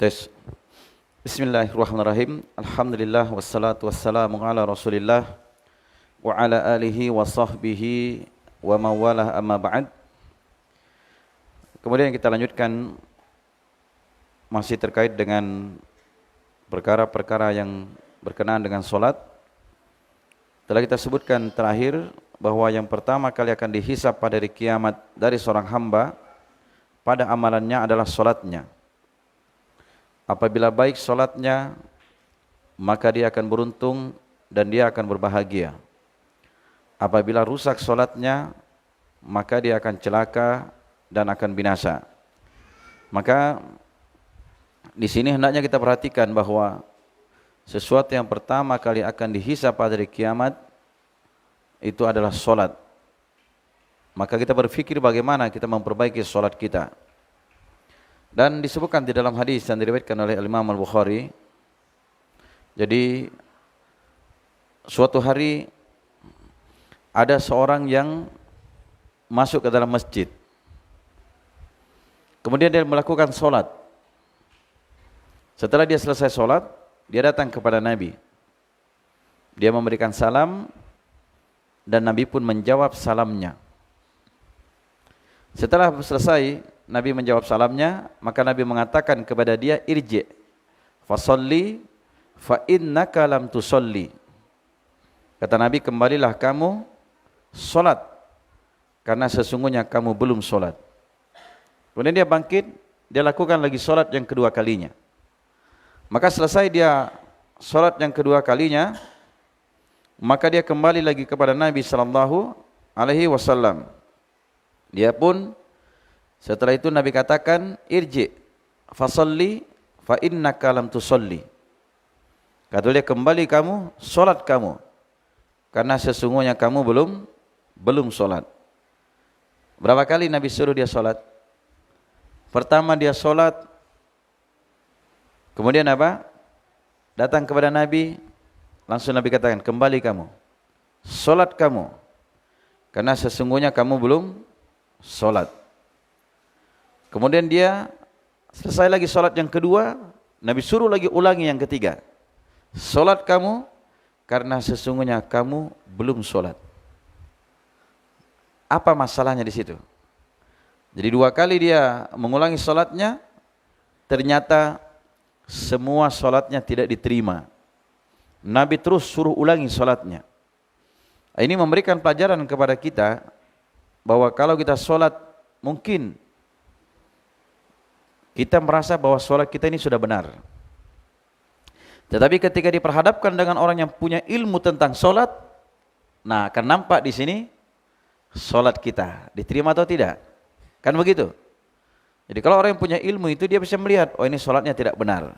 Tes. Bismillahirrahmanirrahim. Alhamdulillah wassalatu wassalamu ala Rasulillah wa ala alihi wa sahbihi wa mawalah amma ba'd. Kemudian kita lanjutkan masih terkait dengan perkara-perkara yang berkenaan dengan solat. Telah kita sebutkan terakhir bahwa yang pertama kali akan dihisab pada hari kiamat dari seorang hamba pada amalannya adalah solatnya. Apabila baik solatnya, maka dia akan beruntung dan dia akan berbahagia. Apabila rusak solatnya, maka dia akan celaka dan akan binasa. Maka di sini hendaknya kita perhatikan bahwa sesuatu yang pertama kali akan dihisab pada hari kiamat itu adalah solat. Maka kita berpikir bagaimana kita memperbaiki solat kita. Dan disebutkan di dalam hadis yang diriwayatkan oleh Imam Al-Bukhari. Jadi suatu hari ada seorang yang masuk ke dalam masjid. Kemudian dia melakukan solat. Setelah dia selesai solat, dia datang kepada Nabi. Dia memberikan salam dan Nabi pun menjawab salamnya. Setelah selesai Nabi menjawab salamnya, maka Nabi mengatakan kepada dia, irji' fasalli fa innaka lam tusalli. Kata Nabi, kembalilah kamu solat karena sesungguhnya kamu belum solat. Kemudian dia bangkit, dia lakukan lagi solat yang kedua kalinya. Maka selesai dia solat yang kedua kalinya, maka dia kembali lagi kepada Nabi sallallahu alaihi wasallam. Dia pun setelah itu Nabi katakan, irji' fasalli fa innaka lam tusalli. Kata dia, kembali kamu, solat kamu, karena sesungguhnya kamu belum solat. Berapa kali Nabi suruh dia solat? Pertama dia solat, kemudian apa? Datang kepada Nabi, langsung Nabi katakan, kembali kamu, solat kamu, karena sesungguhnya kamu belum solat. Kemudian dia selesai lagi solat yang kedua, Nabi suruh lagi ulangi yang ketiga. Solat kamu karena sesungguhnya kamu belum solat. Apa masalahnya di situ? Jadi dua kali dia mengulangi solatnya, ternyata semua solatnya tidak diterima. Nabi terus suruh ulangi solatnya. Ini memberikan pelajaran kepada kita bahwa kalau kita solat mungkin kita merasa bahwa sholat kita ini sudah benar. Tetapi ketika diperhadapkan dengan orang yang punya ilmu tentang sholat, nah akan nampak di sini sholat kita diterima atau tidak. Kan begitu? Jadi kalau orang yang punya ilmu itu dia bisa melihat, oh ini sholatnya tidak benar.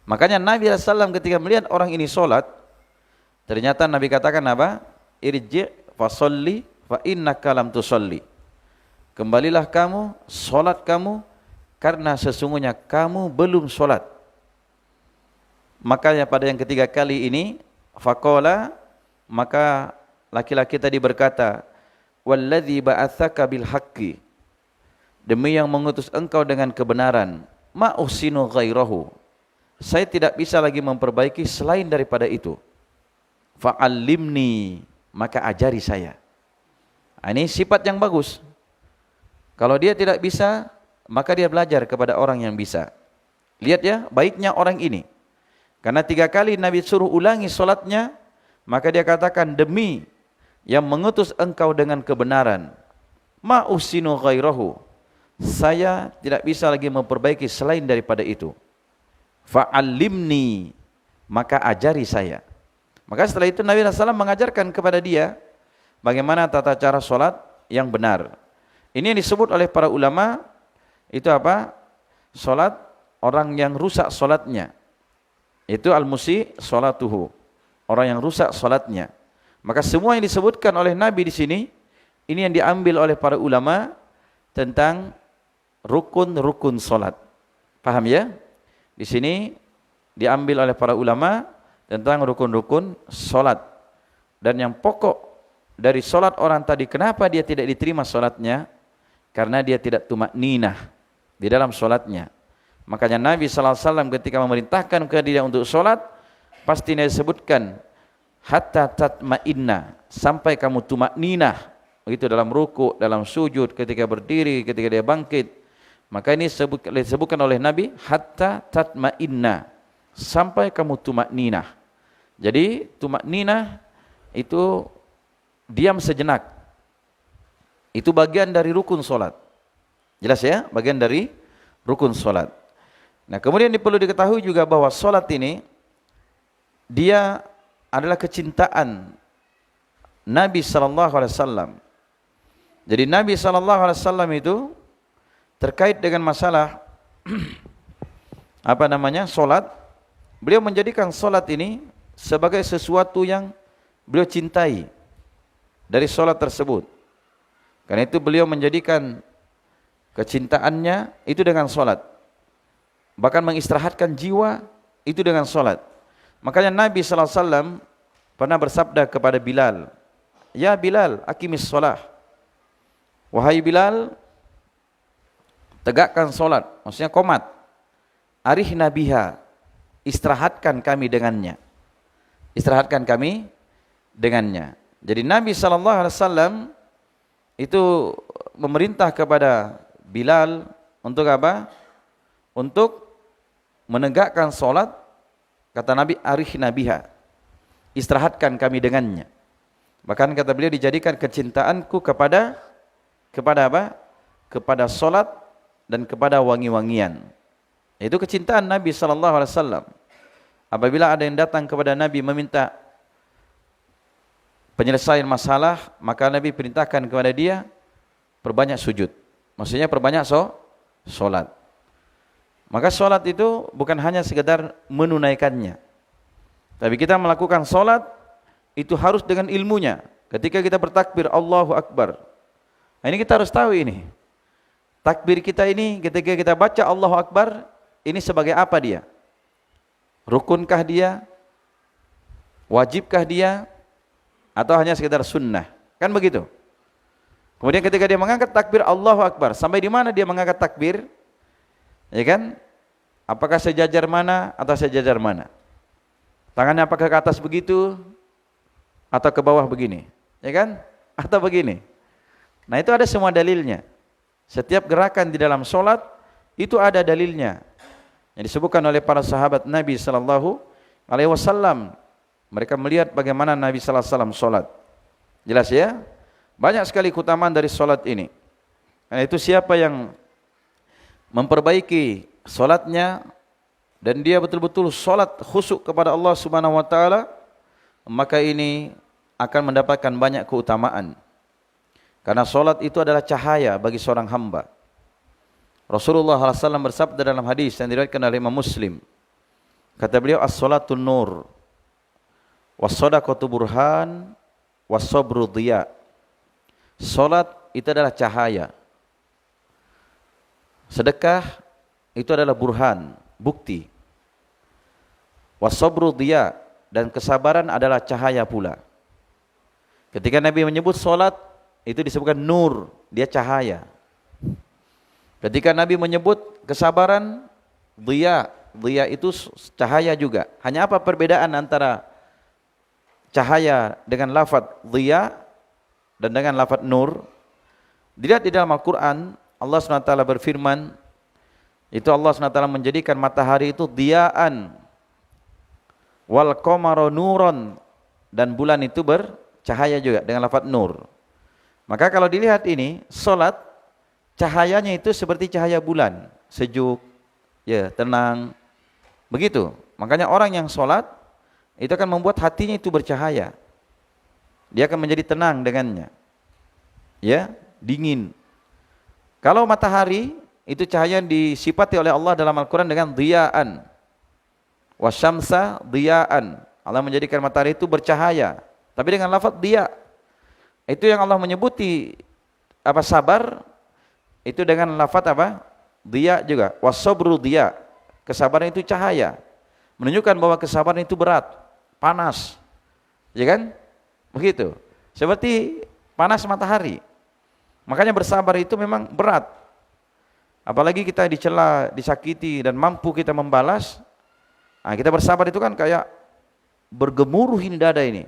Makanya Nabi SAW ketika melihat orang ini sholat, ternyata Nabi katakan apa? Irji' fasalli fa innaka lam tusalli. Kembalilah kamu, sholat kamu, karena sesungguhnya kamu belum solat. Makanya pada yang ketiga kali ini, faqala, maka laki-laki tadi berkata, walladzi ba'atsaka bil haqqi, demi yang mengutus engkau dengan kebenaran, ma uhsinu ghairahu, saya tidak bisa lagi memperbaiki selain daripada itu. Fa'allimni, maka ajari saya. Ini sifat yang bagus. Kalau dia tidak bisa, maka dia belajar kepada orang yang bisa. Lihat ya, baiknya orang ini. Karena 3 kali Nabi suruh ulangi solatnya, maka dia katakan, demi yang mengutus engkau dengan kebenaran, ma usinu ghairahu, saya tidak bisa lagi memperbaiki selain daripada itu. Fa'allimni, maka ajari saya. Maka setelah itu Nabi SAW mengajarkan kepada dia bagaimana tata cara solat yang benar. Ini yang disebut oleh para ulama, itu apa? Solat orang yang rusak solatnya. Itu al-musi solatuhu, orang yang rusak solatnya. Maka semua yang disebutkan oleh Nabi di sini, ini yang diambil oleh para ulama tentang rukun-rukun solat. Paham ya? Di sini diambil oleh para ulama tentang rukun-rukun solat. Dan yang pokok dari solat orang tadi, kenapa dia tidak diterima solatnya? Karena dia tidak tumakninah di dalam solatnya. Makanya Nabi sallallahu alaihi wasallam ketika memerintahkan kepada dia untuk sholat, pasti dia sebutkan hatta tatma'inna, sampai kamu tumakninah. Begitu dalam ruku, dalam sujud, ketika berdiri, ketika dia bangkit. Maka ini disebutkan oleh Nabi hatta tatma'inna, sampai kamu tumakninah. Jadi tumakninah itu diam sejenak. Itu bagian dari rukun solat. Jelas ya? Bagian dari rukun solat. Nah, kemudian perlu diketahui juga bahwa solat ini dia adalah kecintaan Nabi sallallahu alaihi wasallam. Jadi Nabi sallallahu alaihi wasallam itu terkait dengan masalah solat, beliau menjadikan solat ini sebagai sesuatu yang beliau cintai dari solat tersebut. Karena itu beliau menjadikan kecintaannya itu dengan solat. Bahkan mengistirahatkan jiwa itu dengan solat. Makanya Nabi sallallahu alaihi wasallam pernah bersabda kepada Bilal, "Ya Bilal, aqimis shalah." Wahai Bilal, tegakkan solat, maksudnya qomat. Arihna biha, istirahatkan kami dengannya. Istirahatkan kami dengannya. Jadi Nabi sallallahu alaihi wasallam itu memerintah kepada Bilal untuk apa? Untuk menegakkan solat. Kata Nabi, arihna biha, istirahatkan kami dengannya. Bahkan kata beliau, dijadikan kecintaanku kepada apa? Kepada solat dan kepada wangi-wangian. Itu kecintaan Nabi sallallahu alaihi wasallam. Apabila ada yang datang kepada Nabi meminta penyelesaian masalah, maka Nabi perintahkan kepada dia perbanyak sujud. Maksudnya perbanyak solat. Maka solat itu bukan hanya sekedar menunaikannya, tapi kita melakukan solat itu harus dengan ilmunya. Ketika kita bertakbir Allahu Akbar, nah ini kita harus tahu ini. Takbir kita ini ketika kita baca Allahu Akbar, ini sebagai apa dia? Rukunkah dia? Wajibkah dia? Atau hanya sekedar sunnah? Kan begitu. Kemudian ketika dia mengangkat takbir Allahu Akbar, sampai di mana dia mengangkat takbir? Ya kan? Apakah sejajar mana atau sejajar mana? Tangannya apakah ke atas begitu atau ke bawah begini? Ya kan? Atau begini? Nah, itu ada semua dalilnya. Setiap gerakan di dalam solat itu ada dalilnya. Yang disebutkan oleh para sahabat Nabi sallallahu alaihi wasallam. Mereka melihat bagaimana Nabi sallallahu alaihi wasallam solat. Jelas ya? Banyak sekali keutamaan dari solat ini. Karena itu siapa yang memperbaiki solatnya dan dia betul-betul solat khusyuk kepada Allah Subhanahu wa taala, maka ini akan mendapatkan banyak keutamaan. Karena solat itu adalah cahaya bagi seorang hamba. Rasulullah SAW bersabda dalam hadis yang diriwayatkan oleh Imam Muslim. Kata beliau, as-salatu nur, was-sadaqatu burhan, was-sabru dhiya. Solat itu adalah cahaya. Sedekah itu adalah burhan, bukti. Was-sabru dhiya, dan kesabaran adalah cahaya pula. Ketika Nabi menyebut solat, itu disebutkan nur, dia cahaya. Ketika Nabi menyebut kesabaran, dhiya, dhiya itu cahaya juga. Hanya apa perbedaan antara cahaya dengan lafaz dhiya dan dengan lafaz nur? Dilihat di dalam Al-Quran, Allah SWT berfirman, itu Allah SWT menjadikan matahari itu dhiya'an, wal qamara nuron, dan bulan itu bercahaya juga dengan lafaz nur. Maka kalau dilihat ini, solat, cahayanya itu seperti cahaya bulan, sejuk, ya, tenang, begitu. Makanya orang yang solat, itu akan membuat hatinya itu bercahaya. Dia akan menjadi tenang dengannya, ya, dingin. Kalau matahari, itu cahaya disifati oleh Allah dalam Al-Quran dengan dhiya'an, wasyamsa dhiya'an. Allah menjadikan matahari itu bercahaya, tapi dengan lafaz dhiya. Itu yang Allah menyebuti apa sabar, itu dengan lafaz apa? Dhiya juga. Was-sabru dhiya. Kesabaran itu cahaya. Menunjukkan bahwa kesabaran itu berat, panas. Ya kan? Begitu. Seperti panas matahari. Makanya bersabar itu memang berat. Apalagi kita dicela, disakiti dan mampu kita membalas. Nah, kita bersabar itu kan kayak bergemuruh ini dada ini.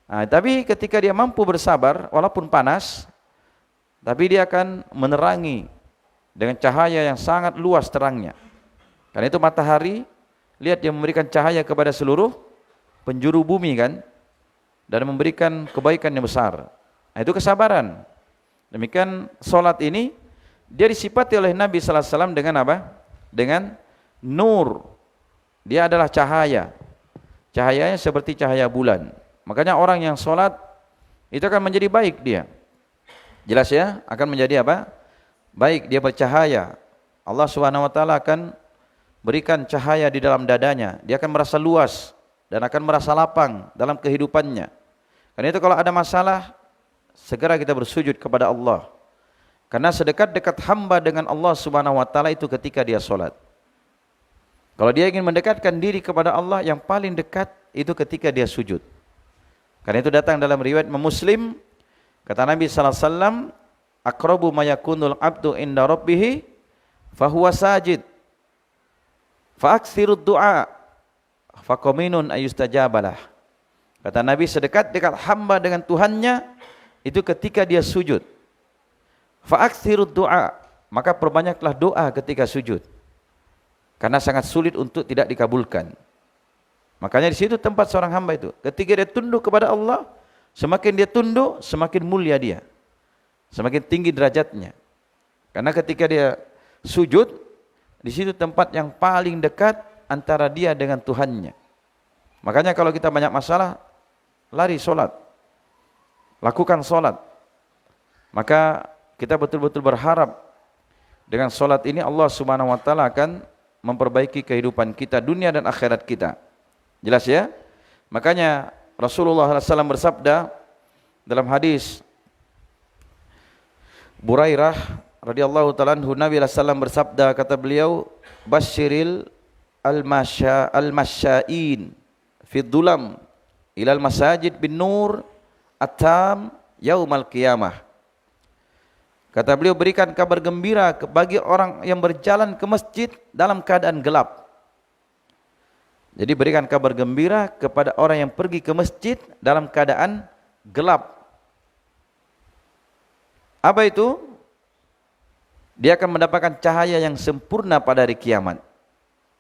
Nah, tapi ketika dia mampu bersabar walaupun panas, tapi dia akan menerangi dengan cahaya yang sangat luas terangnya. Karena itu matahari, lihat dia memberikan cahaya kepada seluruh penjuru bumi kan, dan memberikan kebaikan yang besar. Nah, itu kesabaran. Demikian solat ini dia disifati oleh Nabi sallallahu alaihi wasallam dengan apa? Dengan nur. Dia adalah cahaya. Cahayanya seperti cahaya bulan. Makanya orang yang solat itu akan menjadi baik dia. Jelas ya? Akan menjadi apa? Baik, dia bercahaya. Allah Subhanahu wa taala akan berikan cahaya di dalam dadanya. Dia akan merasa luas dan akan merasa lapang dalam kehidupannya. Karena itu kalau ada masalah, segera kita bersujud kepada Allah. Karena sedekat-dekat hamba dengan Allah Subhanahu wa taala itu ketika dia solat. Kalau dia ingin mendekatkan diri kepada Allah, yang paling dekat itu ketika dia sujud. Karena itu datang dalam riwayat Muslim, kata Nabi sallallahu alaihi wasallam, aqrabu ma yakunul abdu inda rabbih fahuwa sajid. Fa aktsirud du'a fa qaminun ayustajabalah. Kata Nabi, sedekat-dekat hamba dengan Tuhannya itu ketika dia sujud. Fa'aktsirud du'a, maka perbanyaklah doa ketika sujud. Karena sangat sulit untuk tidak dikabulkan. Makanya di situ tempat seorang hamba itu. Ketika dia tunduk kepada Allah, semakin dia tunduk, semakin mulia dia. Semakin tinggi derajatnya. Karena ketika dia sujud, di situ tempat yang paling dekat antara dia dengan Tuhannya. Makanya kalau kita banyak masalah, lari solat. Lakukan solat. Maka kita betul-betul berharap dengan solat ini Allah Subhanahu wa taala akan memperbaiki kehidupan kita dunia dan akhirat kita. Jelas ya? Makanya Rasulullah SAW bersabda dalam hadis Burairah radhiyallahu taala anhu, Nabi SAW bersabda, kata beliau, basyiril al-masya'in fi dhulam ilal masajid bin nur atam yaumal qiyamah. Kata beliau, berikan kabar gembira bagi orang yang berjalan ke masjid dalam keadaan gelap. Jadi berikan kabar gembira kepada orang yang pergi ke masjid dalam keadaan gelap. Apa itu? Dia akan mendapatkan cahaya yang sempurna pada hari kiamat.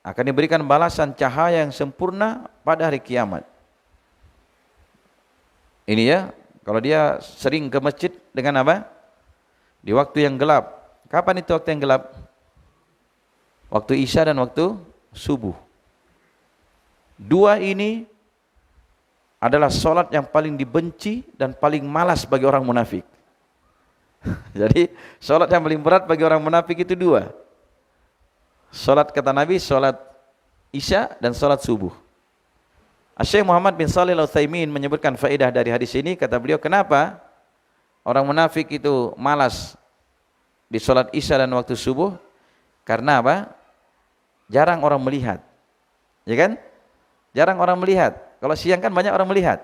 Akan diberikan balasan cahaya yang sempurna pada hari kiamat. Ini ya, kalau dia sering ke masjid dengan apa? Di waktu yang gelap. Kapan itu waktu yang gelap? Waktu Isya dan waktu subuh. Dua ini adalah solat yang paling dibenci dan paling malas bagi orang munafik. Jadi solat yang paling berat bagi orang munafik itu dua. Solat, kata Nabi, solat Isya dan solat subuh. Syekh Muhammad bin Shalih Al-Utsaimin menyebutkan faedah dari hadis ini. Kata beliau, kenapa orang munafik itu malas di solat Isya dan waktu subuh? Karena apa? Jarang orang melihat. Ya kan? Jarang orang melihat. Kalau siang kan banyak orang melihat.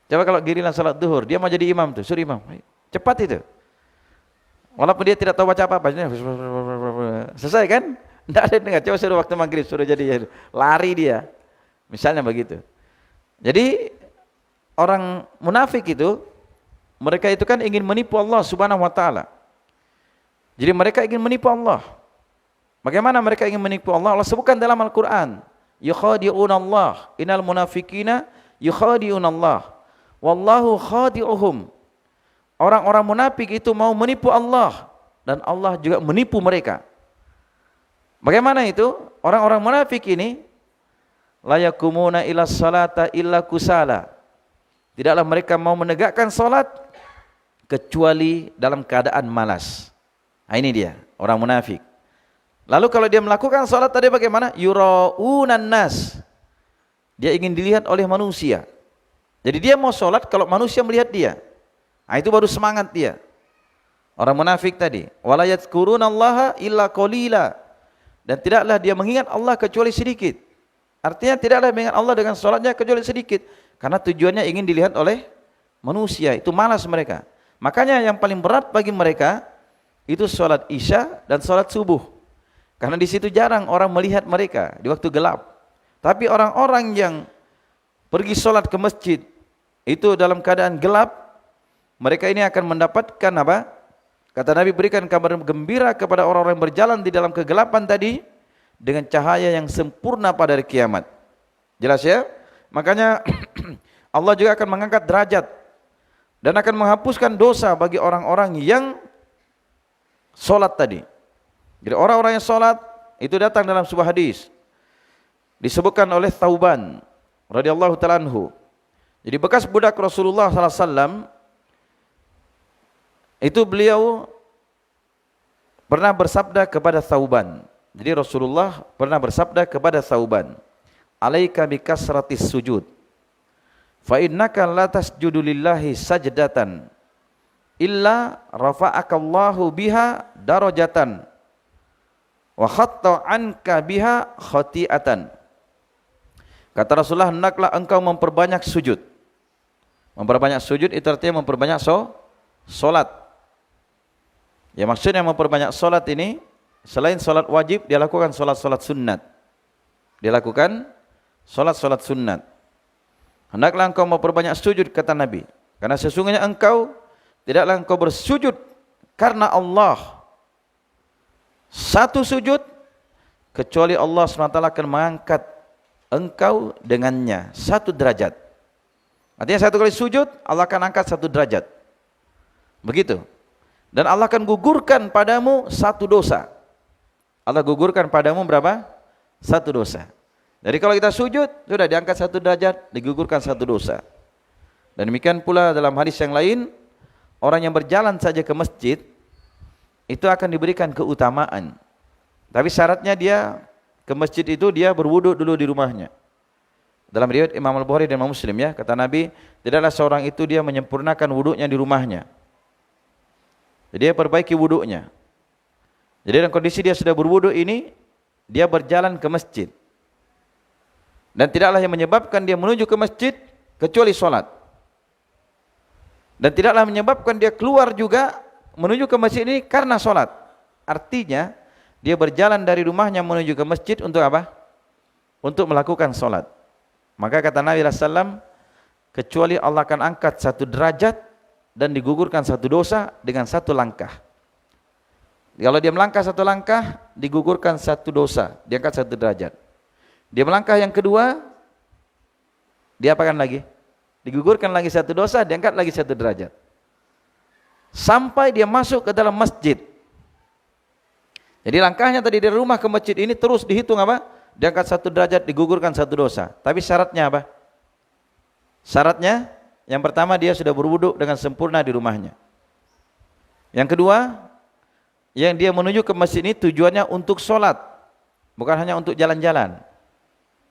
Coba kalau giliran salat duhur, dia mau jadi imam tuh, suruh imam. Cepat itu. Walaupun dia tidak tahu baca apa-apa, selesai kan? Tidak ada yang dengar. Coba suruh waktu maghrib, suruh jadi lari dia. Misalnya begitu. Jadi orang munafik itu, mereka itu kan ingin menipu Allah Subhanahu wa taala. Jadi mereka ingin menipu Allah. Bagaimana mereka ingin menipu Allah? Allah sebutkan dalam Al-Qur'an, yukhadi'unallah, innal munafiqina yukhadi'unallah wallahu khadi'uhum. Orang-orang munafik itu mau menipu Allah dan Allah juga menipu mereka. Bagaimana itu? Orang-orang munafik ini la yakumuna ila salata illa kusala. Tidaklah mereka mau menegakkan salat kecuali dalam keadaan malas. Nah, ini dia orang munafik. Lalu kalau dia melakukan salat tadi bagaimana? Yuraunan nas. Dia ingin dilihat oleh manusia. Jadi dia mau salat kalau manusia melihat dia. Nah, itu baru semangat dia. Orang munafik tadi. Wala yadhkurunallaha illa qalila. Dan tidaklah dia mengingat Allah kecuali sedikit. Artinya tidaklah mengingat Allah dengan salatnya kecuali sedikit. Karena tujuannya ingin dilihat oleh manusia. Itu malas mereka. Makanya yang paling berat bagi mereka itu sholat isya dan sholat subuh. Karena di situ jarang orang melihat mereka di waktu gelap. Tapi orang-orang yang pergi sholat ke masjid itu dalam keadaan gelap, mereka ini akan mendapatkan apa? Kata Nabi, berikan kabar gembira kepada orang-orang yang berjalan di dalam kegelapan tadi dengan cahaya yang sempurna pada hari kiamat. Jelas ya? Makanya Allah juga akan mengangkat derajat dan akan menghapuskan dosa bagi orang-orang yang sholat tadi. Jadi orang-orang yang sholat itu datang dalam sebuah hadis disebutkan oleh Thauban radhiyallahu ta'ala anhu. Jadi bekas budak Rasulullah SAW itu beliau pernah bersabda kepada Thauban. Jadi Rasulullah pernah bersabda kepada Thauban, "Alaika bikasratis sujud. Fa innaka la tasjudu lillahi sajdatan illa rafa'akallahu biha darajatan wa khatta anka biha khati'atan." Kata Rasulullah, hendaklah engkau memperbanyak sujud. Memperbanyak sujud itu artinya memperbanyak solat. Ya, maksudnya memperbanyak solat ini, selain solat wajib, dia lakukan solat-solat sunat. Dia lakukan solat-solat sunat. Hendaklah engkau memperbanyak sujud, kata Nabi. Karena sesungguhnya tidaklah engkau bersujud karena Allah. Satu sujud, kecuali Allah SWT akan mengangkat engkau dengannya satu derajat. Artinya satu kali sujud, Allah akan angkat satu derajat. Begitu. Dan Allah akan gugurkan padamu satu dosa. Allah gugurkan padamu berapa? Satu dosa. Jadi kalau kita sujud, sudah diangkat satu derajat, digugurkan satu dosa. Dan demikian pula dalam hadis yang lain, orang yang berjalan saja ke masjid, itu akan diberikan keutamaan. Tapi syaratnya dia ke masjid itu dia berwudu dulu di rumahnya. Dalam riwayat Imam Al-Bukhari dan Imam Muslim ya, kata Nabi, tidaklah seorang itu dia menyempurnakan wudunya di rumahnya. Jadi dia perbaiki wudunya. Jadi dalam kondisi dia sudah berwudu ini, dia berjalan ke masjid. Dan tidaklah yang menyebabkan dia menuju ke masjid kecuali sholat. Dan tidaklah menyebabkan dia keluar juga menuju ke masjid ini karena sholat. Artinya dia berjalan dari rumahnya menuju ke masjid untuk apa? Untuk melakukan sholat. Maka kata Nabi SAW, kecuali Allah akan angkat satu derajat dan digugurkan satu dosa dengan satu langkah. Kalau dia melangkah satu langkah, digugurkan satu dosa, diangkat satu derajat. Dia melangkah yang kedua, dia apakan lagi? Digugurkan lagi satu dosa, diangkat lagi satu derajat. Sampai dia masuk ke dalam masjid. Jadi langkahnya tadi dari rumah ke masjid ini terus dihitung apa? Diangkat satu derajat, digugurkan satu dosa. Tapi syaratnya apa? Syaratnya yang pertama dia sudah berwudu dengan sempurna di rumahnya. Yang kedua, yang dia menuju ke masjid ini tujuannya untuk sholat, bukan hanya untuk jalan-jalan.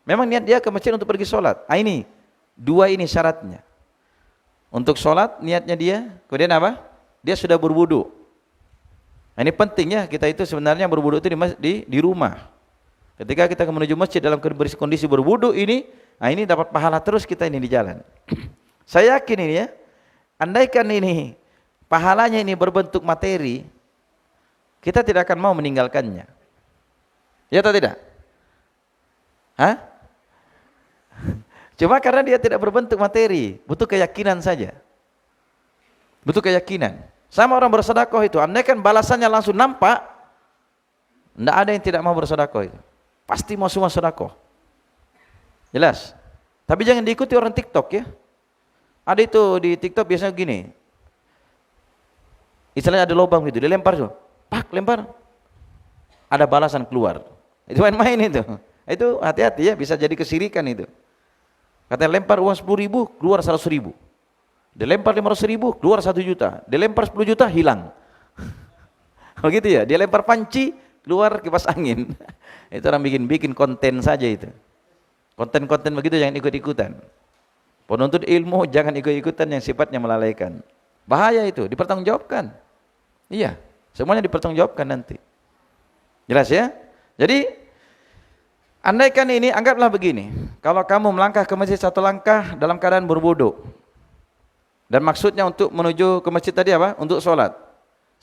Memang niat dia ke masjid untuk pergi sholat. Ini dua ini syaratnya. Untuk sholat niatnya dia, kemudian apa? Dia sudah berwudu. Ini pentingnya kita itu sebenarnya berwudu itu di rumah. Ketika kita menuju masjid dalam kondisi berwudu ini dapat pahala terus kita ini di jalan. Saya yakin ini ya, andaikan ini pahalanya ini berbentuk materi, kita tidak akan mau meninggalkannya. Ya atau tidak? Hah? Cuma karena dia tidak berbentuk materi, butuh keyakinan saja. Butuh keyakinan. Sama orang bersedekah itu, andaikan balasannya langsung nampak, tidak ada yang tidak mau bersedekah itu. Pasti mau semua sedekah. Jelas. Tapi jangan diikuti orang TikTok ya. Ada itu di TikTok biasanya gini. Istilahnya ada lubang gitu, dia lempar tuh. Pak, lempar. Ada balasan keluar. Itu main-main itu. Itu hati-hati ya, bisa jadi kesirikan itu. Katanya lempar uang 10.000, keluar 100.000. Dilempar 500.000, keluar 1 juta. Dilempar 10 juta, hilang. Begitu ya, dia lempar panci, keluar kipas angin. Itu orang bikin konten saja itu. Konten-konten begitu jangan ikut-ikutan. Penuntut ilmu jangan ikut-ikutan yang sifatnya melalaikan. Bahaya itu, dipertanggungjawabkan. Iya, semuanya dipertanggungjawabkan nanti. Jelas ya? Jadi, andaikan ini, anggaplah begini. Kalau kamu melangkah ke masjid satu langkah dalam keadaan berwudu. Dan maksudnya untuk menuju ke masjid tadi apa? Untuk sholat.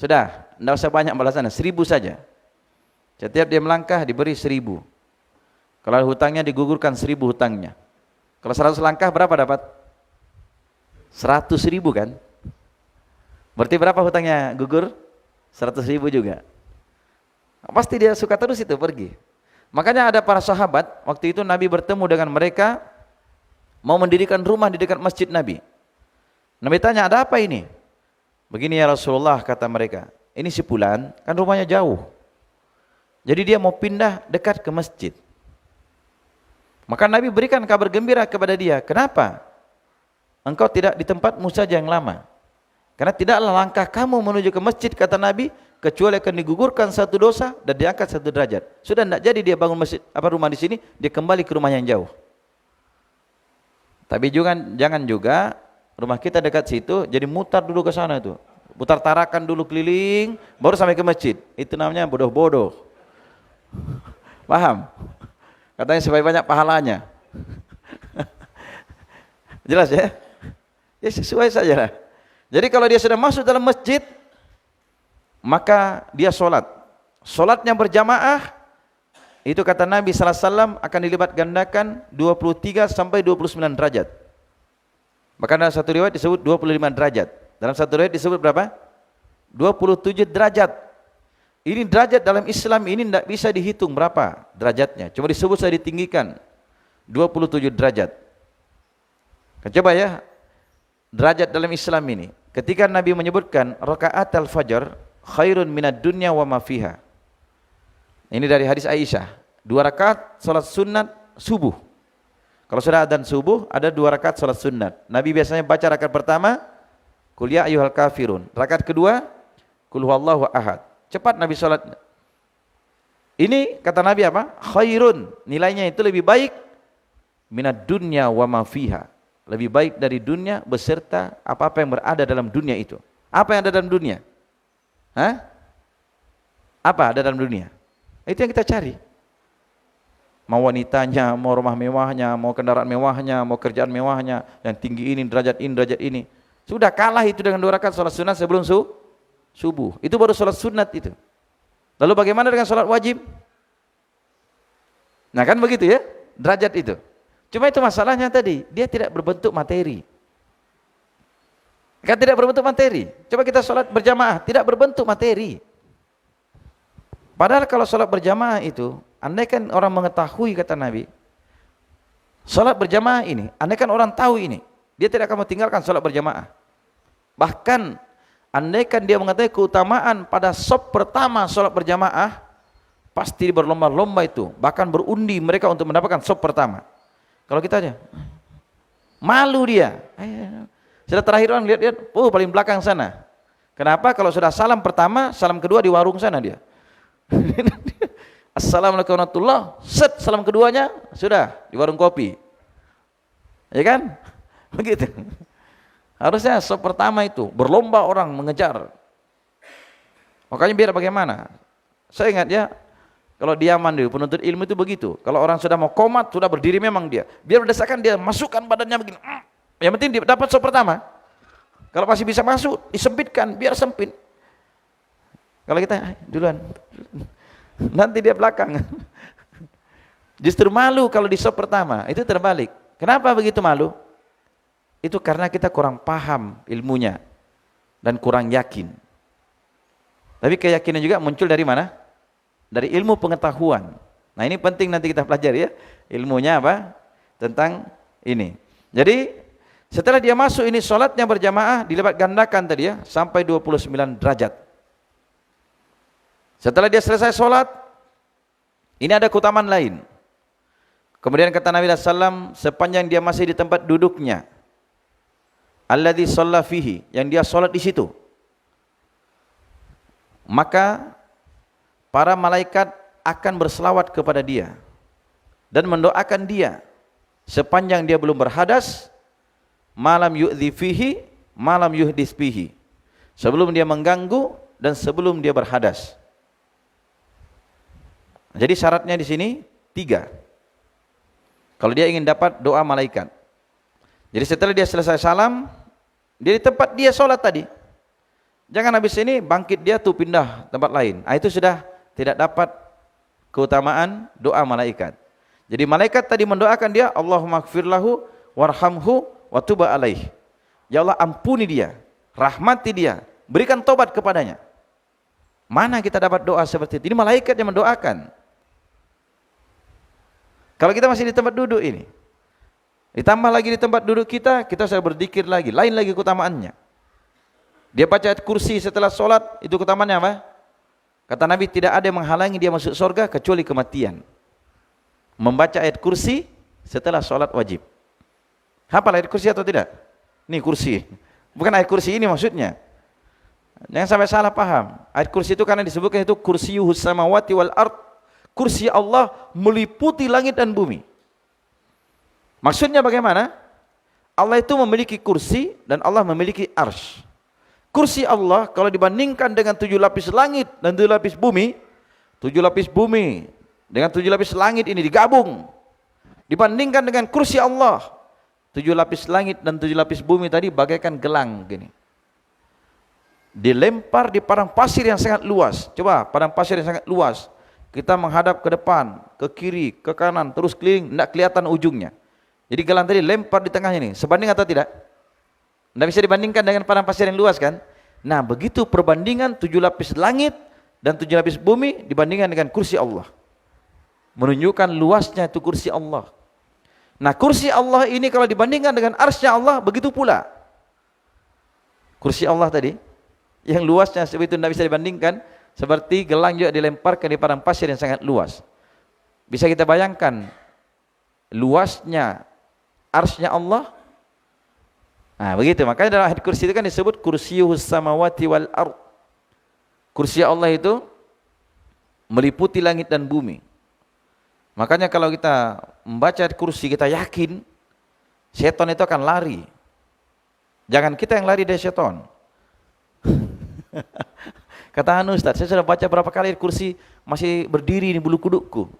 Sudah, tidak usah banyak balasannya, 1.000 saja. Setiap dia melangkah diberi 1.000. Kalau hutangnya digugurkan 1.000 hutangnya. Kalau 100 langkah berapa dapat? 100.000 kan? Berarti berapa hutangnya gugur? 100.000 juga. Pasti dia suka terus itu pergi. Makanya ada para sahabat, waktu itu Nabi bertemu dengan mereka, mau mendirikan rumah di dekat masjid Nabi. Nabi tanya, ada apa ini? Begini ya Rasulullah, kata mereka, ini si Fulan, kan rumahnya jauh. Jadi dia mau pindah dekat ke masjid. Maka Nabi berikan kabar gembira kepada dia. Kenapa? Engkau tidak di tempatmu saja yang lama. Karena tidaklah langkah kamu menuju ke masjid, kata Nabi, kecuali akan digugurkan satu dosa dan diangkat satu derajat. Sudah tidak jadi dia bangun masjid rumah di sini, dia kembali ke rumah yang jauh. Tapi jangan juga rumah kita dekat situ, jadi mutar dulu ke sana itu. Putar tarakan dulu keliling, baru sampai ke masjid. Itu namanya bodoh-bodoh. Paham? Katanya supaya banyak pahalanya. Jelas ya? Ya sesuai saja lah. Jadi kalau dia sudah masuk dalam masjid, maka dia sholat. Sholatnya berjamaah, itu kata Nabi SAW akan dilipat gandakan 23 sampai 29 derajat. Maka dalam satu riwayat disebut 25 derajat. Dalam satu riwayat disebut berapa? 27 derajat. Ini derajat dalam Islam ini tidak bisa dihitung berapa derajatnya. Cuma disebut saya ditinggikan 27 derajat. Coba ya, derajat dalam Islam ini. Ketika Nabi menyebutkan rakaat al-fajr khairun minad dunya wa ma fiha. Ini dari hadis Aisyah. 2 rakaat salat sunat subuh. Kalau sudah adzan subuh, ada 2 rakaat salat sunat. Nabi biasanya baca rakaat pertama, Qul ya ayyuhal kafirun. Rakaat kedua, Qul huwallahu ahad. Cepat Nabi salat. Ini kata Nabi apa? Khairun. Nilainya itu lebih baik minad dunya wa ma fiha. Lebih baik dari dunia beserta apa-apa yang berada dalam dunia itu. Apa yang ada dalam dunia? Hah? Apa ada dalam dunia? Itu yang kita cari. Mau wanitanya, mau rumah mewahnya, mau kendaraan mewahnya, mau kerjaan mewahnya, yang tinggi ini, derajat ini, derajat ini. Sudah kalah itu dengan 2 rakaat salat sunat sebelum subuh. Itu baru salat sunat itu. Lalu bagaimana dengan salat wajib? Nah kan begitu ya, derajat itu. Cuma itu masalahnya tadi, dia tidak berbentuk materi. Kan tidak berbentuk materi. Coba kita sholat berjamaah, tidak berbentuk materi. Padahal kalau sholat berjamaah itu, andaikan orang mengetahui, kata Nabi, sholat berjamaah ini, andaikan orang tahu ini, dia tidak akan meninggalkan sholat berjamaah. Bahkan, andaikan dia mengetahui keutamaan pada sop pertama sholat berjamaah, pasti berlomba-lomba itu, bahkan berundi mereka untuk mendapatkan sop pertama. Kalau kita aja, malu dia. Sudah terakhir orang lihat-lihat, paling belakang sana. Kenapa? Kalau sudah salam pertama, salam kedua di warung sana dia. Assalamualaikum warahmatullahi wabarakatuh. Salam keduanya sudah di warung kopi. Ya kan? Begitu. Harusnya sop pertama itu berlomba orang mengejar. Makanya biar bagaimana? Saya ingat ya, kalau di Yaman dulu penuntut ilmu itu begitu. Kalau orang sudah mau komat, sudah berdiri memang dia. Biar berdasarkan dia masukkan badannya begini. Yang penting dia dapat sop pertama. Kalau masih bisa masuk, disempitkan, biar sempit. Kalau kita duluan, nanti dia belakang. Justru malu kalau di sop pertama, itu terbalik. Kenapa begitu malu? Itu karena kita kurang paham ilmunya dan kurang yakin. Tapi keyakinan juga muncul dari mana? Dari ilmu pengetahuan. Nah ini penting nanti kita pelajari ya. Ilmunya apa? Tentang ini. Jadi setelah dia masuk ini sholatnya berjamaah dilipat gandakan tadi ya. Sampai 29 derajat. Setelah dia selesai sholat, ini ada keutamaan lain. Kemudian kata Nabi SAW, sepanjang dia masih di tempat duduknya, alladzi shalla fihi, yang dia sholat di situ, maka para malaikat akan berselawat kepada dia dan mendoakan dia sepanjang dia belum berhadas, malam yu'dhi fihi, malam yuhdis fihi, sebelum dia mengganggu dan sebelum dia berhadas. Jadi syaratnya di sini 3. Kalau dia ingin dapat doa malaikat. Jadi setelah dia selesai salam, dia di tempat dia sholat tadi, Jangan habis ini bangkit dia tuh pindah tempat lain. Itu sudah tidak dapat keutamaan doa malaikat. Jadi malaikat tadi mendoakan dia, Allahumma ighfir lahu warhamhu wa tub alaih. Ya Allah, ampuni dia, rahmati dia, berikan tobat kepadanya. Mana kita dapat doa seperti itu? Ini malaikat yang mendoakan. Kalau kita masih di tempat duduk ini, ditambah lagi di tempat duduk kita sudah berzikir lagi, lain lagi keutamaannya. Dia baca ayat kursi setelah sholat, itu keutamaannya apa? Kata Nabi, tidak ada yang menghalangi dia masuk surga kecuali kematian. Membaca ayat kursi setelah sholat wajib. Hafal ayat kursi atau tidak? Ini kursi, bukan ayat kursi ini maksudnya. Jangan sampai salah paham. Ayat kursi itu karena disebutkan itu kursiyuhus samawati wal ard. Kursi Allah meliputi langit dan bumi. Maksudnya bagaimana? Allah itu memiliki kursi dan Allah memiliki arsy. Kursi Allah kalau dibandingkan dengan 7 lapis langit dan 7 lapis bumi, 7 lapis bumi dengan 7 lapis langit ini digabung. Dibandingkan dengan kursi Allah, 7 lapis langit dan 7 lapis bumi tadi bagaikan gelang gini. Dilempar di padang pasir yang sangat luas. Coba padang pasir yang sangat luas. Kita menghadap ke depan, ke kiri, ke kanan, terus keliling, tidak kelihatan ujungnya. Jadi gelang tadi lempar di tengahnya ini. Sebanding atau tidak? Tidak bisa dibandingkan dengan padang pasir yang luas kan? Nah begitu perbandingan 7 lapis langit dan 7 lapis bumi dibandingkan dengan kursi Allah. Menunjukkan luasnya itu kursi Allah. Nah kursi Allah ini kalau dibandingkan dengan arsy Allah, begitu pula. Kursi Allah tadi, yang luasnya seperti itu tidak bisa dibandingkan, seperti gelang juga dilemparkan di padang pasir yang sangat luas. Bisa kita bayangkan luasnya arsy Allah. Nah begitu, makanya dalam ayat kursi itu kan disebut kursiyuhus samawati wal ard. Kursi Allah itu meliputi langit dan bumi. Makanya kalau kita membaca ayat kursi, kita yakin setan itu akan lari. Jangan kita yang lari dari setan. Kata Ustaz, saya sudah baca berapa kali ayat kursi masih berdiri di bulu kudukku.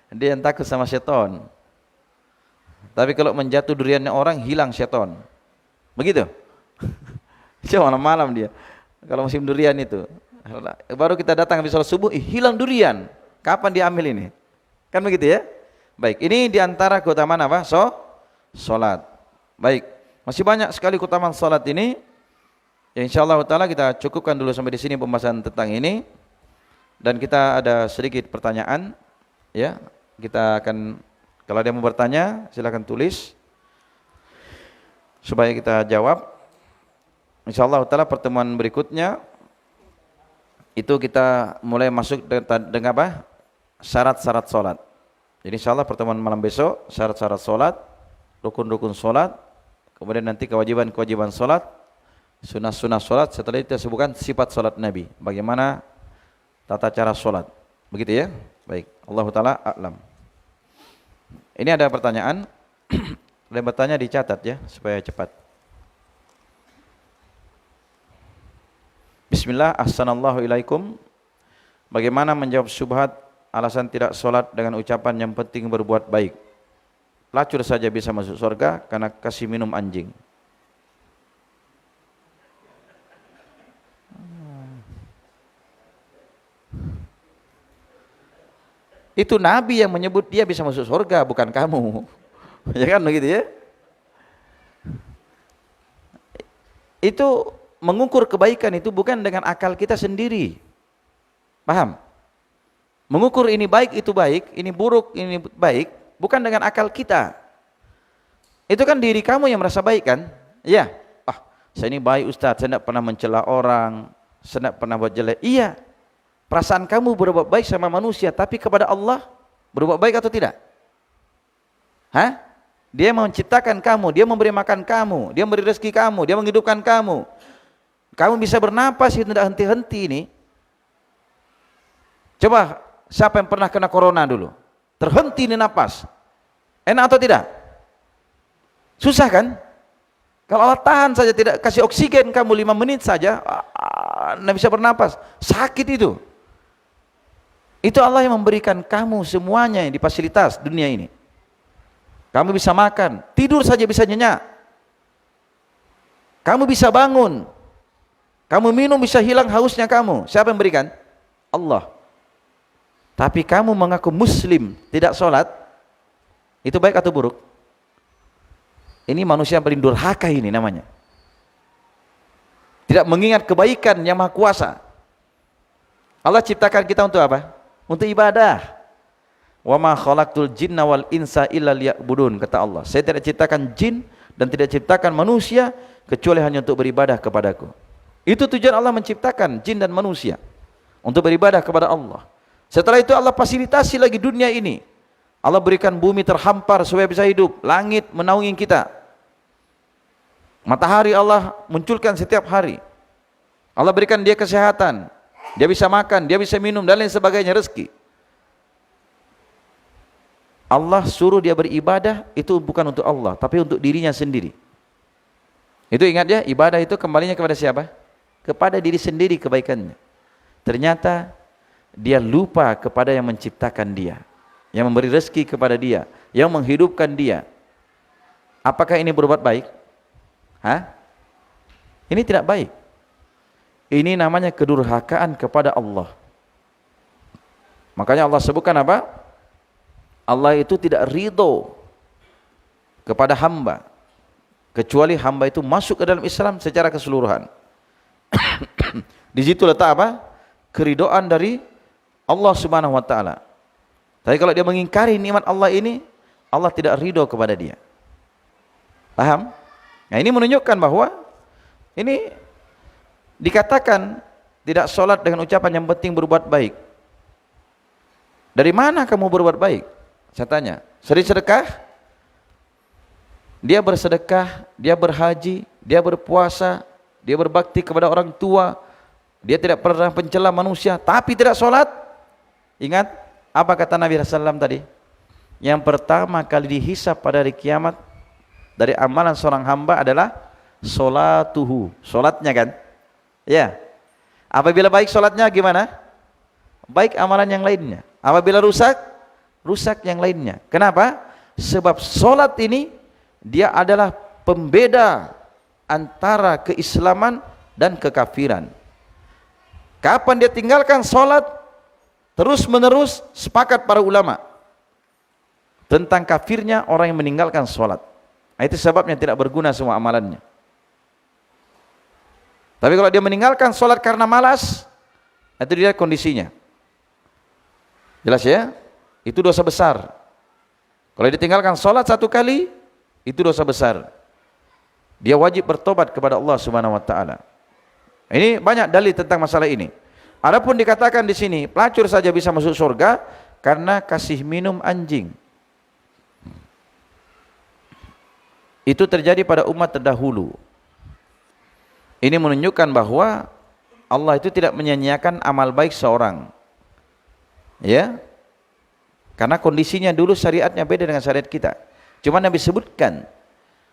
Dia yang takut sama setan. Tapi kalau menjatuh duriannya orang, hilang setan. Begitu. Coba malam-malam dia. Kalau musim durian itu, baru kita datang habis sholat subuh, hilang durian. Kapan diambil ini? Kan begitu ya? Baik, ini diantara keutamaan apa? Sholat. Baik, masih banyak sekali keutamaan sholat ini. Ya, insyaallah taala kita cukupkan dulu sampai di sini pembahasan tentang ini. Dan kita ada sedikit pertanyaan, ya. Kita akan, kalau ada yang mau bertanya, silakan tulis supaya kita jawab. Insyaallah taala pertemuan berikutnya itu kita mulai masuk dengan apa? Syarat-syarat salat. Jadi insyaallah pertemuan malam besok syarat-syarat salat, rukun-rukun salat, kemudian nanti kewajiban-kewajiban salat, sunah-sunah salat, setelah itu kita sebutkan sifat salat Nabi, bagaimana tata cara salat. Begitu ya? Baik, Allah taala a'lam. Ini ada pertanyaan. Ada yang bertanya dicatat ya supaya cepat. Bismillah, ahsanallahu ilaikum. Bagaimana menjawab syubhat alasan tidak sholat dengan ucapan yang penting berbuat baik? Pelacur saja bisa masuk surga karena kasih minum anjing. Itu Nabi yang menyebut dia bisa masuk surga, bukan kamu. Ya kan begitu ya? Itu mengukur kebaikan itu bukan dengan akal kita sendiri. Paham? Mengukur ini baik, itu baik, ini buruk, ini baik, bukan dengan akal kita. Itu kan diri kamu yang merasa baik kan? Iya. Saya ini baik Ustaz, saya tidak pernah mencela orang, saya tidak pernah buat jelek. Iya. Perasaan kamu berbuat baik sama manusia, tapi kepada Allah berbuat baik atau tidak? Hah? Dia menciptakan kamu, dia memberi makan kamu, dia memberi rezeki kamu, dia menghidupkan kamu. Kamu bisa bernapas tidak henti-henti ini. Coba siapa yang pernah kena corona dulu? Terhenti ini napas. Enak atau tidak? Susah kan? Kalau Allah tahan saja, tidak kasih oksigen kamu 5 menit saja, tidak bisa bernapas. Sakit itu. Itu Allah yang memberikan kamu semuanya di fasilitas dunia ini. Kamu bisa makan, tidur saja bisa nyenyak. Kamu bisa bangun. Kamu minum bisa hilang hausnya kamu. Siapa yang berikan? Allah. Tapi kamu mengaku muslim, tidak sholat, itu baik atau buruk? Ini manusia yang paling durhaka ini namanya. Tidak mengingat kebaikan yang maha kuasa. Allah ciptakan kita untuk apa? Untuk ibadah. Wa ma khalaqtul jinna wal insa illa liya'budun, kata Allah. Saya tidak ciptakan jin dan tidak ciptakan manusia kecuali hanya untuk beribadah kepadaku. Itu tujuan Allah menciptakan jin dan manusia, untuk beribadah kepada Allah. Setelah itu Allah fasilitasi lagi dunia ini. Allah berikan bumi terhampar supaya bisa hidup, langit menaungi kita, matahari Allah munculkan setiap hari. Allah berikan dia kesehatan, dia bisa makan, dia bisa minum dan lain sebagainya, rezeki. Allah suruh dia beribadah itu bukan untuk Allah, tapi untuk dirinya sendiri. Itu ingat ya, ibadah itu kembalinya kepada siapa? Kepada diri sendiri kebaikannya. Ternyata dia lupa kepada yang menciptakan dia, yang memberi rezeki kepada dia, yang menghidupkan dia. Apakah ini berbuat baik? Hah? Ini tidak baik. Ini namanya kedurhakaan kepada Allah. Makanya Allah sebutkan apa? Allah itu tidak ridho kepada hamba kecuali hamba itu masuk ke dalam Islam secara keseluruhan. Di situ letak apa? Keridhaan dari Allah Subhanahu wa taala. Tapi kalau dia mengingkari nikmat Allah ini, Allah tidak ridho kepada dia. Paham? Nah, ini menunjukkan bahwa ini dikatakan tidak sholat dengan ucapan yang penting berbuat baik. Dari mana kamu berbuat baik? Saya tanya, sering sedekah? Dia bersedekah, dia berhaji, dia berpuasa, dia berbakti kepada orang tua, dia tidak pernah mencela manusia, tapi tidak sholat. Ingat apa kata Nabi SAW tadi? Yang pertama kali dihisap pada hari kiamat dari amalan seorang hamba adalah sholatuhu, sholatnya kan? Ya. Apabila baik sholatnya gimana? Baik amalan yang lainnya. Apabila rusak, rusak yang lainnya. Kenapa? Sebab sholat ini dia adalah pembeda antara keislaman dan kekafiran. Kapan dia tinggalkan sholat, terus menerus sepakat para ulama tentang kafirnya orang yang meninggalkan sholat. Nah, itu sebabnya tidak berguna semua amalannya. Tapi kalau dia meninggalkan sholat karena malas, itu dia kondisinya. Jelas ya? Itu dosa besar. Kalau ditinggalkan sholat satu kali, itu dosa besar. Dia wajib bertobat kepada Allah Subhanahu wa taala. Ini banyak dalil tentang masalah ini. Adapun dikatakan di sini, pelacur saja bisa masuk surga karena kasih minum anjing. Itu terjadi pada umat terdahulu. Ini menunjukkan bahwa Allah itu tidak menyia-nyiakan amal baik seorang. Ya. Karena kondisinya dulu syariatnya beda dengan syariat kita. Cuma Nabi sebutkan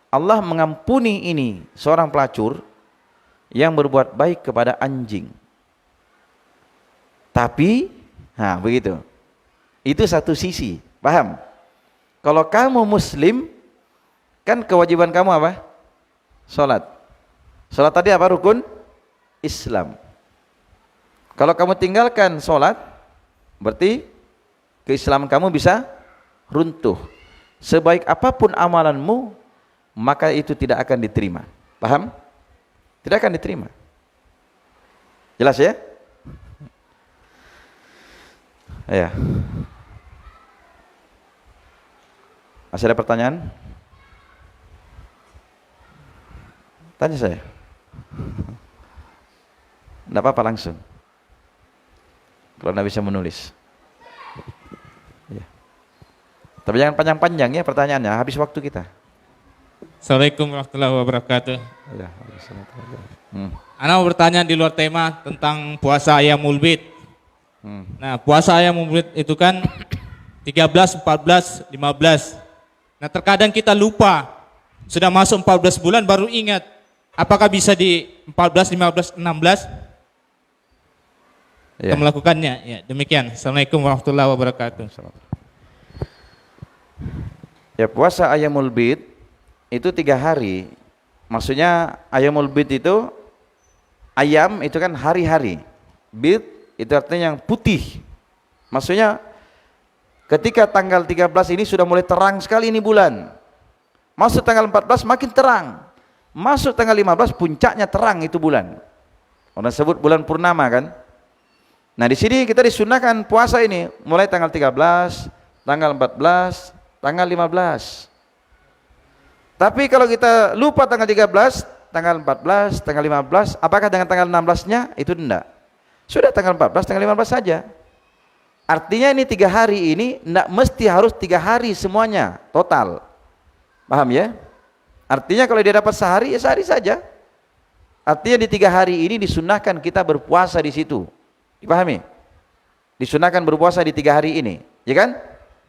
Allah mengampuni ini seorang pelacur yang berbuat baik kepada anjing. Tapi, nah begitu. Itu satu sisi, paham? Kalau kamu muslim, kan kewajiban kamu apa? Salat. Salat tadi apa? Rukun Islam. Kalau kamu tinggalkan salat, berarti keislaman kamu bisa runtuh. Sebaik apapun amalanmu, maka itu tidak akan diterima. Paham? Tidak akan diterima. Jelas ya? Ya. Masih ada pertanyaan? Tanya saya. Tidak apa-apa langsung. Kalau tidak bisa menulis. Ya. Tapi jangan panjang-panjang ya pertanyaannya, habis waktu kita. Assalamualaikum warahmatullahi wabarakatuh. Ya, Ana mau bertanya di luar tema tentang puasa Ayyamul Bid. Nah, puasa Ayyamul Bid itu kan 13, 14, 15. Nah, terkadang kita lupa. Sudah masuk 14 bulan baru ingat. Apakah bisa di 14, 15, 16? Kita melakukannya. Ya, demikian. Assalamualaikum warahmatullahi wabarakatuh. Ya, puasa Ayyamul Bid itu 3 hari. Maksudnya Ayyamul Bid itu Ayam itu kan hari-hari. Bid itu artinya yang putih. Maksudnya ketika tanggal 13 ini sudah mulai terang sekali ini bulan. Masuk tanggal 14 makin terang. Masuk tanggal 15 puncaknya terang itu bulan. Orang sebut bulan purnama kan. Nah di sini kita disunahkan puasa ini mulai tanggal 13, tanggal 14, tanggal 15. Tapi kalau kita lupa tanggal 13, tanggal 14, tanggal 15, apakah dengan tanggal 16-nya? Itu tidak. Sudah tanggal 14, tanggal 15 saja. Artinya ini 3 hari ini tidak mesti harus 3 hari semuanya total. Paham ya? Artinya kalau dia dapat sehari, ya sehari saja. Artinya di 3 hari ini disunahkan kita berpuasa di situ. Dipahami? Disunahkan berpuasa di 3 hari ini, ya kan?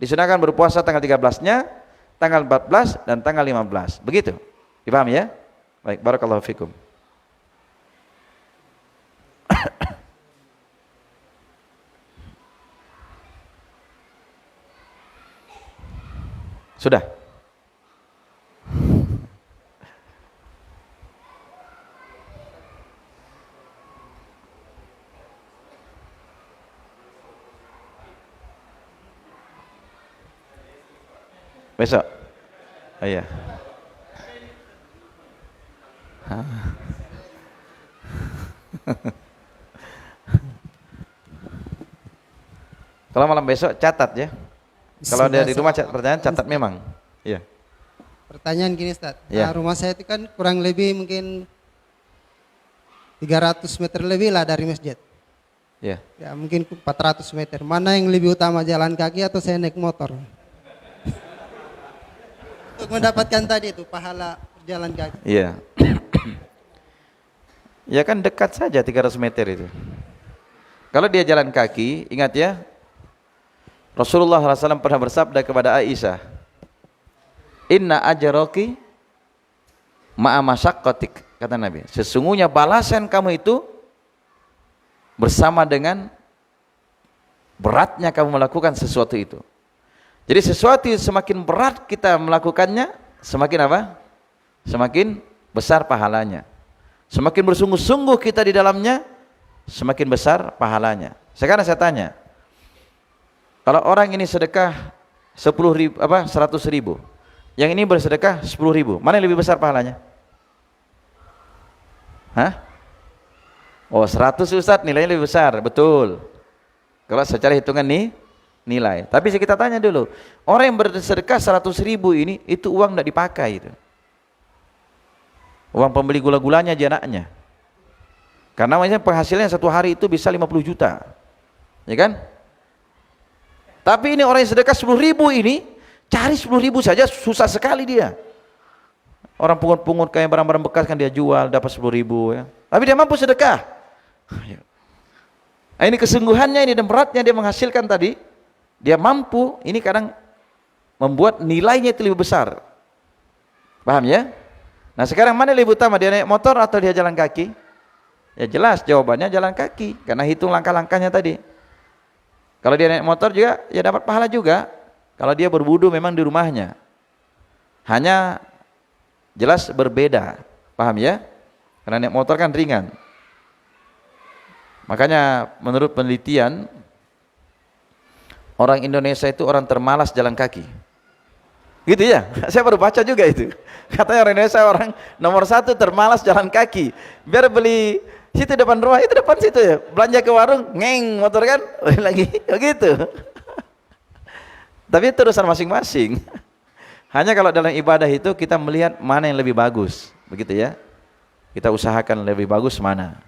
Disunahkan berpuasa tanggal 13-nya, tanggal 14 dan tanggal 15. Begitu. Dipahami ya? Baik, barakallahu fikum. Sudah. Besok. Oh iya. Kalau malam besok catat ya. Kalau ada di rumah pertanyaan catat memang. Iya. Pertanyaan gini Ustaz, Ya. rumah saya itu kan kurang lebih mungkin 300 meter lebih lah dari masjid. Iya. Ya mungkin 400 meter. Mana yang lebih utama, jalan kaki atau saya naik motor? Untuk mendapatkan tadi itu pahala jalan kaki. Iya. Ya kan dekat saja 300 meter itu. Kalau dia jalan kaki, ingat ya, Rasulullah SAW pernah bersabda kepada Aisyah, Inna ajroki ma'a masyaqqatik, kata Nabi, sesungguhnya balasan kamu itu bersama dengan beratnya kamu melakukan sesuatu itu. Jadi sesuatu yang semakin berat kita melakukannya, semakin apa? Semakin besar pahalanya. Semakin bersungguh-sungguh kita di dalamnya, semakin besar pahalanya. Sekarang saya tanya, kalau orang ini sedekah 100.000, yang ini bersedekah 10.000, mana yang lebih besar pahalanya? Hah? Oh 100 Ustaz, nilainya lebih besar, betul. Kalau secara hitungan nih, nilai. Tapi kita tanya dulu, orang yang bersedekah 100.000 ini, itu uang tidak dipakai itu. Uang pembeli gula-gulanya aja anaknya. Karena misalnya penghasilannya satu hari itu bisa 50 juta. Ya kan? Tapi ini orang yang sedekah 10.000 ini, cari 10.000 saja susah sekali dia. Orang pungut-pungut kayak barang-barang bekas kan dia jual, dapat 10.000 ya. Tapi dia mampu sedekah. Nah, ini kesungguhannya ini dan beratnya dia menghasilkan tadi. Dia mampu, ini kadang membuat nilainya itu lebih besar. Paham ya? Nah sekarang mana lebih utama, dia naik motor atau dia jalan kaki? Ya jelas jawabannya jalan kaki, karena hitung langkah-langkahnya tadi. Kalau dia naik motor juga, ya dapat pahala juga. Kalau dia berwudu memang di rumahnya. Hanya jelas berbeda, paham ya? Karena naik motor kan ringan. Makanya menurut penelitian, orang Indonesia itu orang termalas jalan kaki. Gitu ya, saya baru baca juga itu. Katanya orang Indonesia orang nomor 1 termalas jalan kaki. Biar beli situ depan rumah, itu depan situ ya. Belanja ke warung, ngeng motor kan, lagi begitu. Tapi itu urusan masing-masing. Hanya kalau dalam ibadah itu kita melihat mana yang lebih bagus, begitu ya. Kita usahakan lebih bagus mana.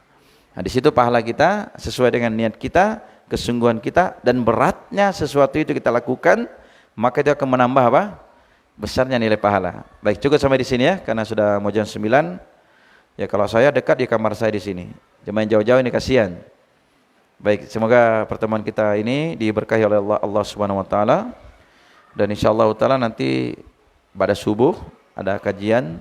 Nah di situ pahala kita sesuai dengan niat kita, kesungguhan kita, dan beratnya sesuatu itu kita lakukan, maka itu akan menambah apa? Besarnya nilai pahala. Baik, cukup sampai di sini ya, karena sudah mau jam 9. Ya kalau saya dekat di kamar saya di sini. Jangan jauh-jauh, ini kasihan. Baik, semoga pertemuan kita ini diberkahi oleh Allah Subhanahu wa taala. Dan insyaallah taala nanti pada subuh ada kajian